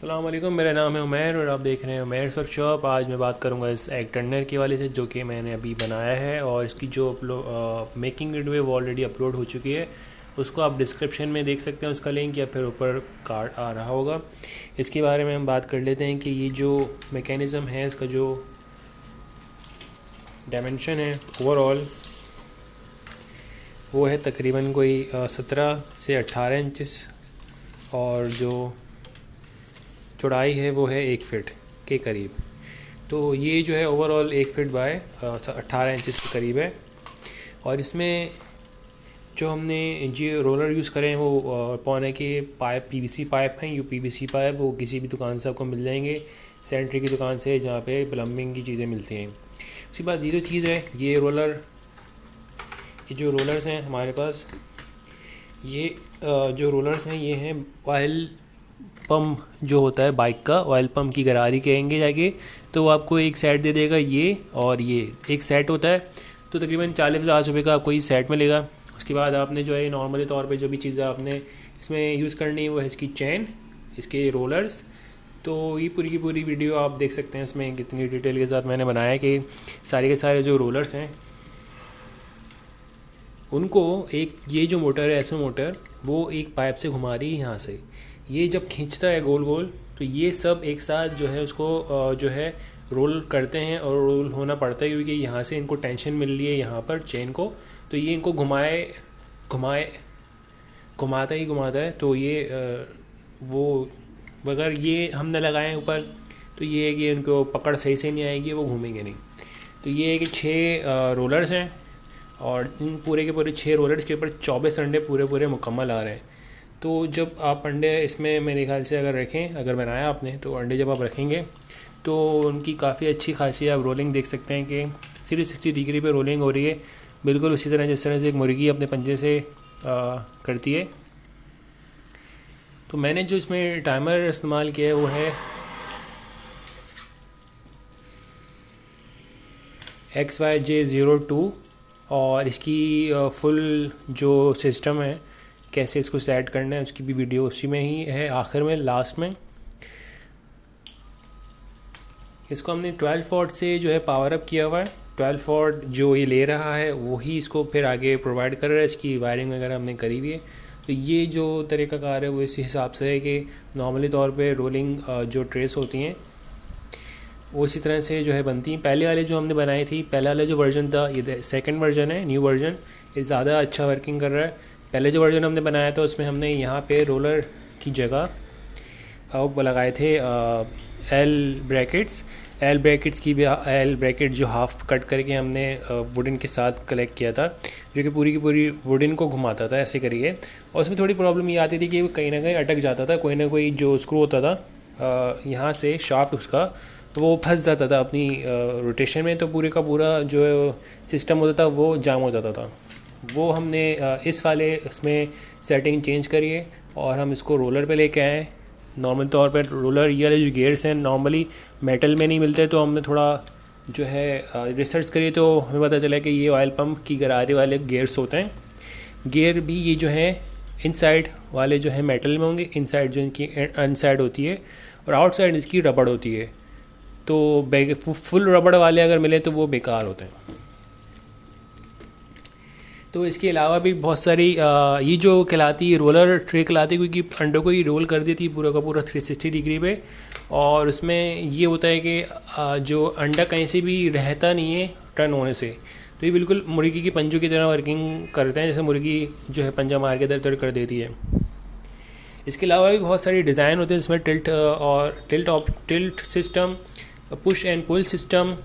अस्सलाम वालेकुम, मेरा नाम है उमैर और आप देख रहे हैं उमैर वर्कशॉप। आज मैं बात करूंगा इस एग टर्नर के वाले से जो कि मैंने अभी बनाया है, और इसकी जो मेकिंग वीडियो है वो ऑलरेडी अपलोड हो चुकी है। उसको आप डिस्क्रिप्शन में देख सकते हैं उसका लिंक, या फिर ऊपर कार्ड आ रहा होगा। इसके बारे में हम बात कर लेते हैं कि ये जो मेकेनिज़म है, इसका जो डायमेंशन है ओवरऑल वो है तकरीबन कोई 17 से 18 इंचेस, और जो चौड़ाई है वो है 1 फीट के करीब। तो ये जो है ओवरऑल 1 फीट बाय 18 इंचज़ के करीब है। और इसमें जो हमने जो रोलर यूज़ करें वो पौने के पाइप पीवीसी पाइप हैं। ये पीवीसी पाइप वो किसी भी दुकान से आपको मिल जाएंगे, सेंट्री की दुकान से, जहाँ पे प्लम्बिंग की चीज़ें मिलती हैं। उसके बाद ये जो चीज़ है, ये रोलर, ये जो रोलर्स हैं हमारे पास, ये जो रोलर्स हैं ये हैं ऑयल पम्प जो होता है बाइक का, ऑयल पम्प की गरारी कहेंगे जाके। तो वो आपको एक सेट दे देगा, ये और ये एक सेट होता है। तो तकरीबन 40-50 रुपये का आपको ये सेट मिलेगा। उसके बाद आपने जो है नॉर्मली तौर पे जो भी चीज़ें आपने इसमें यूज़ करनी है वो है इसकी चेन, इसके रोलर्स। तो ये पूरी की पूरी वीडियो आप देख सकते हैं, इसमें कितनी डिटेल के साथ मैंने बनाया कि सारे के सारे जो रोलर्स हैं उनको एक, ये जो मोटर है ऐसे मोटर, वो एक पाइप से घुमा रही है यहाँ से। ये जब खींचता है गोल गोल, तो ये सब एक साथ जो है उसको जो है रोल करते हैं, और रोल होना पड़ता है क्योंकि यहाँ से इनको टेंशन मिल रही है यहाँ पर चेन को। तो ये इनको घुमाए घुमाए घुमाता ही घुमाता है। तो ये वो अगर ये हम न लगाएं ऊपर, तो ये है कि उनको पकड़ सही से नहीं आएगी, वो घूमेंगे नहीं। तो ये है कि 6 रोलर्स हैं, और इन पूरे के पूरे 6 रोलर्स के ऊपर 24 अंडे पूरे पूरे मुकम्मल आ रहे हैं। तो जब आप अंडे इसमें मेरे ख्याल से अगर रखें, अगर बनाया आपने, तो अंडे जब आप रखेंगे तो उनकी काफ़ी अच्छी खासी आप रोलिंग देख सकते हैं कि 360 डिग्री पे रोलिंग हो रही है, बिल्कुल उसी तरह जिस तरह से एक मुर्गी अपने पंजे से करती है। तो मैंने जो इसमें टाइमर इस्तेमाल किया है वो है XYJ02, और इसकी फुल जो सिस्टम है कैसे इसको सेट करना है उसकी भी वीडियो उसी में ही है, आखिर में लास्ट में। इसको हमने 12 वॉट से जो है पावर अप किया हुआ है। 12 वॉट जो ये ले रहा है वही इसको फिर आगे प्रोवाइड कर रहा है। इसकी वायरिंग वगैरह हमने करी हुई है। तो ये जो तरीक़ाकार है वो इसी हिसाब से है कि नॉर्मली तौर पे रोलिंग जो ट्रेस होती हैं वो इसी तरह से जो है बनती हैं। पहले वाले जो हमने बनाई थी, पहले वाला जो वर्जन था, ये सेकंड वर्जन है, न्यू वर्जन, ये ज़्यादा अच्छा वर्किंग कर रहा है। पहले जो वर्जन हमने बनाया था उसमें हमने यहाँ पे रोलर की जगह वो लगाए थे एल ब्रैकेट्स की भी, एल ब्रैकेट जो हाफ कट करके हमने वुडन के साथ कलेक्ट किया था, जो कि पूरी की पूरी वुडन को घुमाता था ऐसे करिए। और उसमें थोड़ी प्रॉब्लम ये आती थी कि वो कहीं ना कहीं अटक जाता था, कोई ना कोई जो स्क्रू होता था यहाँ से शाफ्ट उसका, तो वो फंस जाता था अपनी रोटेशन में। तो पूरे का पूरा जो सिस्टम होता था वो जाम हो जाता था। वो हमने इस वाले उसमें सेटिंग चेंज करी है, और हम इसको रोलर पे लेके आए। नॉर्मल तौर पर रोलर ये वाले जो गेयर्स हैं नॉर्मली मेटल में नहीं मिलते, तो हमने थोड़ा जो है रिसर्च करी तो हमें पता चला कि ये ऑयल पंप की गरारे वाले गेयर्स होते हैं। गेयर भी ये जो है इनसाइड वाले जो है मेटल में होंगे, इनसाइड जो इनकी अनसाइड होती है, और आउटसाइड इसकी रबड़ होती है। तो फुल रबड़ वाले अगर मिले तो वो बेकार होते हैं। तो इसके अलावा भी बहुत सारी ये जो कहलाती है रोलर ट्रे कहलाती है, क्योंकि अंडों को ही रोल कर देती है पूरा का पूरा 360 डिग्री पे। और उसमें ये होता है कि जो अंडा कहीं से भी रहता नहीं है टर्न होने से, तो ये बिल्कुल मुर्गी की पंजों की तरह वर्किंग करते हैं, जैसे मुर्गी जो है पंजा मार के दर दर कर देती है। इसके अलावा भी बहुत सारी डिज़ाइन होते हैं जिसमें tilt system, push and pull system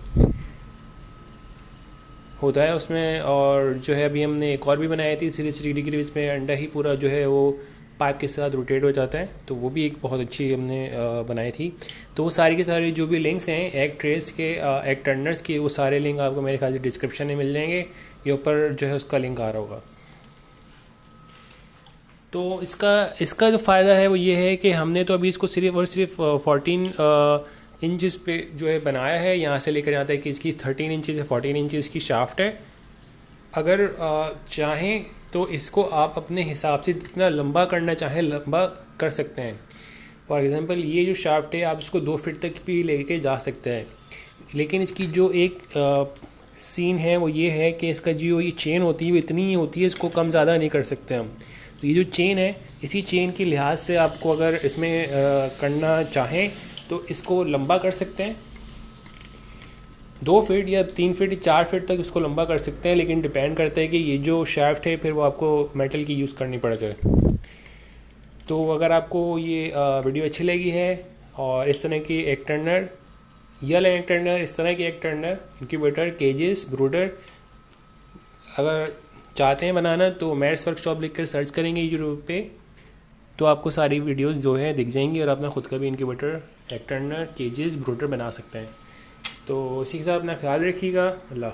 होता है उसमें। और जो है अभी हमने एक और भी बनाई थी 360 डिग्री, इसमें अंडा ही पूरा जो है वो पाइप के साथ रोटेट हो जाता है। तो वो भी एक बहुत अच्छी हमने बनाई थी। तो वो सारी के सारे जो भी लिंक्स हैं एग ट्रेस के, एग टर्नर्स के, वो सारे लिंक आपको मेरे ख्याल से डिस्क्रिप्शन में मिल जाएंगे, ये ऊपर जो है उसका लिंक आ रहा होगा। तो इसका जो फ़ायदा है वो ये है कि हमने तो अभी इसको सिर्फ और सिर्फ 14 इंचज़ पे जो है बनाया है। यहाँ से लेकर जाता है कि इसकी 13 इंचज़ है, 14 इंचज़ की शाफ्ट है। अगर चाहें तो इसको आप अपने हिसाब से जितना लंबा करना चाहें लंबा कर सकते हैं। फॉर एग्ज़ाम्पल ये जो शाफ्ट है आप इसको 2 फीट तक भी लेके जा सकते हैं, लेकिन इसकी जो एक सीन है वो ये है कि इसका जो ये चेन होती है वो इतनी ही होती है, इसको कम ज़्यादा नहीं कर सकते हम। तो ये जो चेन है, इसी चेन के लिहाज से आपको अगर इसमें करना चाहें तो इसको लंबा कर सकते हैं, 2 फीट या 3 फीट या 4 फीट तक इसको लंबा कर सकते हैं, लेकिन डिपेंड करता है कि ये जो शाफ्ट है फिर वो आपको मेटल की यूज़ करनी पड़ जाए। तो अगर आपको ये वीडियो अच्छी लगी है और इस तरह की एक टर्नर या लाइन टर्नर, इस तरह की एक टर्नर, इंक्यूबेटर, केजेस, ब्रूडर अगर चाहते हैं बनाना तो मैट्स वर्कशॉप लिख कर सर्च करेंगे यूट्यूब पे तो आपको सारी वीडियोस जो है दिख जाएंगी और अपना खुद का भी इंक्यूबेटर, एक टर्नर, केजेस, ब्रूडर बना सकते हैं। तो इसी के साथ अपना ख्याल रखिएगा। अल्लाह।